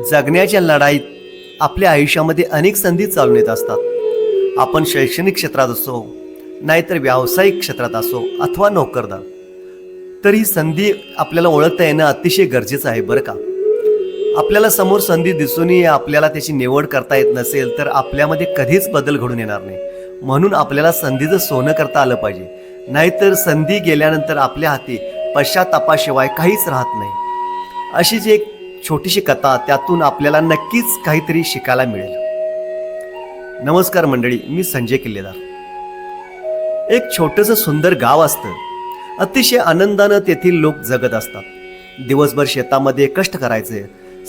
जगण्याच्या लढाईत आपल्या आयुष्यामध्ये अनेक संधी चालून येत असतात. आपण शैक्षणिक क्षेत्रात असो, नाहीतर व्यावसायिक क्षेत्रात असो अथवा नोकरदार, तर ही संधी आपल्याला ओळखता येणं अतिशय गरजेचं आहे बरं का. आपल्याला समोर संधी दिसूनही आपल्याला त्याची निवड करता येत नसेल तर आपल्यामध्ये कधीच बदल घडून येणार नाही. म्हणून आपल्याला संधीचं सोनं करता आलं पाहिजे, नाहीतर संधी गेल्यानंतर आपल्या हाती पश्चातापाशिवाय काहीच राहत नाही. अशीच एक छोटीशी कथा, त्यातून आपल्याला नक्कीच काहीतरी शिकायला मिळेल. नमस्कार मंडळी, मी संजय किल्लेदार. एक छोटंसं सुंदर गाव असतं. अतिशय आनंदानं तेथील लोक जगत असतात. दिवसभर शेतामध्ये कष्ट करायचे,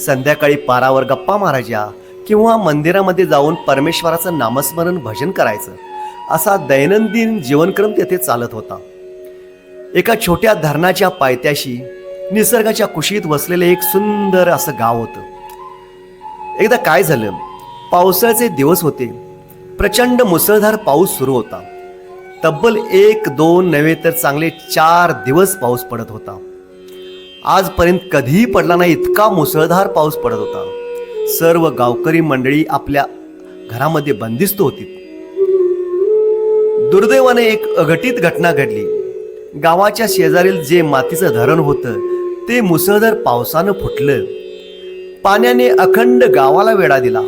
संध्याकाळी पारावर गप्पा मारायच्या किंवा मंदिरामध्ये जाऊन परमेश्वराचं नामस्मरण भजन करायचं, असा दैनंदिन जीवनक्रम तेथे चालत होता. एका छोट्या धरणाच्या पायथ्याशी निसर्गाच्या कुशीत वसलेलं एक सुंदर असं गाव होतं. एकदा काय झालं, पावसाचे दिवस होते. प्रचंड मुसळधार पाऊस सुरू होता. तब्बल 1-2 नव्हे तर चांगले 4 दिवस पाऊस पडत होता. आजपर्यंत कधीही पडला नाही इतका मुसळधार पाऊस पडत होता. सर्व गावकरी मंडळी आपल्या घरामध्ये बंदिस्त होती. दुर्दैवाने एक अघटित घटना घडली. गावाच्या शेजारील जे मातीचं धरण होतं ते मुसळधार पावसानं फुटलं. पाण्याने अखंड गावाला वेढा दिला.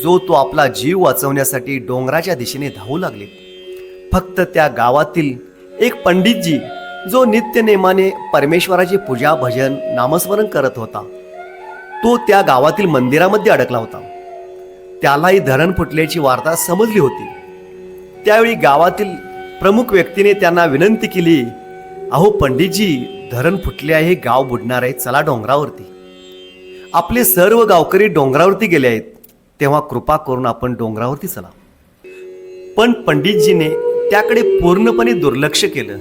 जो तो आपला जीव वाचवण्यासाठी डोंगराच्या दिशेने धावू लागले. फक्त त्या गावातील एक पंडितजी, जो नित्यनेमाने परमेश्वराची पूजा भजन नामस्मरण करत होता, तो त्या गावातील मंदिरामध्ये अडकला होता. त्यालाही धरण फुटल्याची वार्ता समजली होती. त्यावेळी गावातील प्रमुख व्यक्तीने त्यांना विनंती केली, अहो पंडितजी, धरण फुटले आहे, गाव बुडणार आहे, चला डोंगरावरती. आपले सर्व गावकरी डोंगरावरती गेले आहेत, तेव्हा कृपा करून आपण डोंगरावरती चला. पण पंडितजीने त्याकडे पूर्णपणे दुर्लक्ष केलं.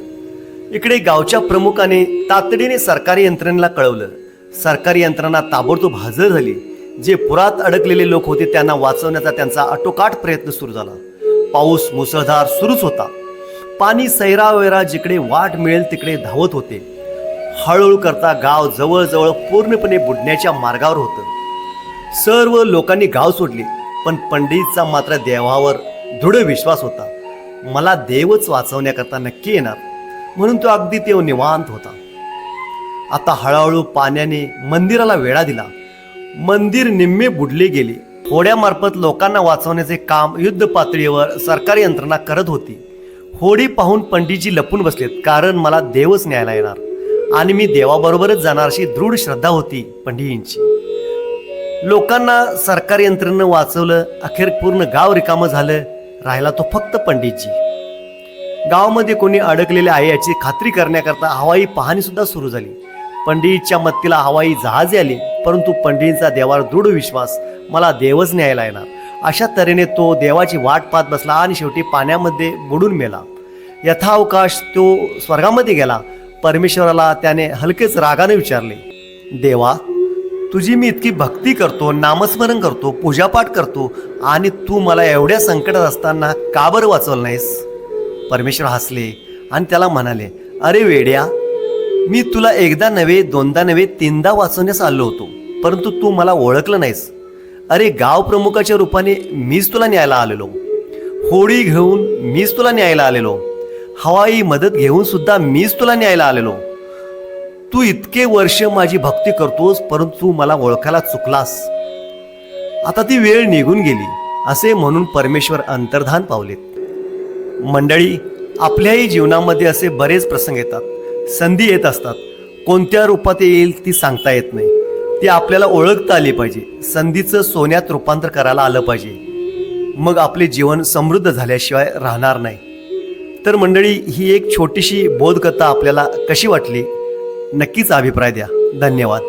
इकडे गावच्या प्रमुखाने तातडीने सरकारी यंत्रणेला कळवलं. सरकारी यंत्रणा ताबडतोब हजर झाली. जे पुरात अडकलेले लोक होते त्यांना वाचवण्याचा त्यांचा आटोकाट प्रयत्न सुरू झाला. पाऊस मुसळधार सुरूच होता. पाणी सैरावैरा जिकडे वाट मिळेल तिकडे धावत होते. हळूहळू करता गाव जवळजवळ पूर्णपणे बुडण्याच्या मार्गावर होतं. सर्व लोकांनी गाव सोडले, पण पंडितचा मात्र देवावर दृढ विश्वास होता. मला देवच वाचवण्याकरता नक्की येणार, म्हणून तो अगदी तेव्हा निवांत होता. आता हळूहळू पाण्याने मंदिराला वेढा दिला. मंदिर निम्मे बुडले गेले. होड्यामार्फत लोकांना वाचवण्याचे काम युद्ध पातळीवर सरकारी यंत्रणा करत होती. होडी पाहून पंडितजी लपून बसलेत, कारण मला देवच न्यायला येणार आणि मी देवाबरोबरच जाणार अशी दृढ श्रद्धा होती पंडितजींची. लोकांना सरकारी यंत्रणेनं वाचवलं. अखेर पूर्ण गाव रिकामं झालं. राहिला तो फक्त पंडितजी. गावामध्ये कोणी अडकलेले आहे याची खात्री करण्याकरता हवाई पाहणी सुद्धा सुरू झाली. पंडितच्या मदतीला हवाई जहाजे आली, परंतु पंडितचा देवावर दृढ विश्वास, मला देवच न्यायला येणार, अशा तऱ्हेने तो देवाची वाट पाहत बसला आणि शेवटी पाण्यामध्ये बुडून मेला. यथावकाश तो स्वर्गामध्ये गेला. परमेश्वराला त्याने हलकेच रागाने विचारले, देवा, तुझी मी इतकी भक्ती करतो, नामस्मरण करतो, पूजापाठ करतो, आणि तू मला एवढ्या संकटात असताना का बरं वाचवलं नाहीस? परमेश्वर हसले आणि त्याला म्हणाले, अरे वेड्या, मी तुला एकदा नव्हे, दोनदा नव्हे, 3दा वाचवण्यास आलो होतो, परंतु तू मला ओळखलं नाहीस. अरे गाव प्रमुखाच्या रूपाने मीच तुला न्यायला आलेलो. होडी घेऊन मीच तुला न्यायला आलेलो. हवाई मदत घेऊन सुद्धा मीच तुला न्यायला आलेलो. तू इतके वर्ष माझी भक्ती करतोस, परंतु मला ओळखायला चुकलास. आता ती वेळ निघून गेली, असे म्हणून परमेश्वर अंतर्धान पावलेत. मंडळी, आपल्याही जीवनामध्ये असे बरेच प्रसंग येतात, संधी येत असतात. कोणत्या रूपात येईल ती सांगता येत नाही. ती आपल्याला ओळखता आली पाहिजे. संधीचं सोन्यात रूपांतर करायला आलं पाहिजे. मग आपले जीवन समृद्ध झाल्याशिवाय राहणार नाही. तर मंडळी, ही एक छोटीशी बोधकथा आपल्याला कशी वाटली नक्कीच अभिप्राय द्या. धन्यवाद.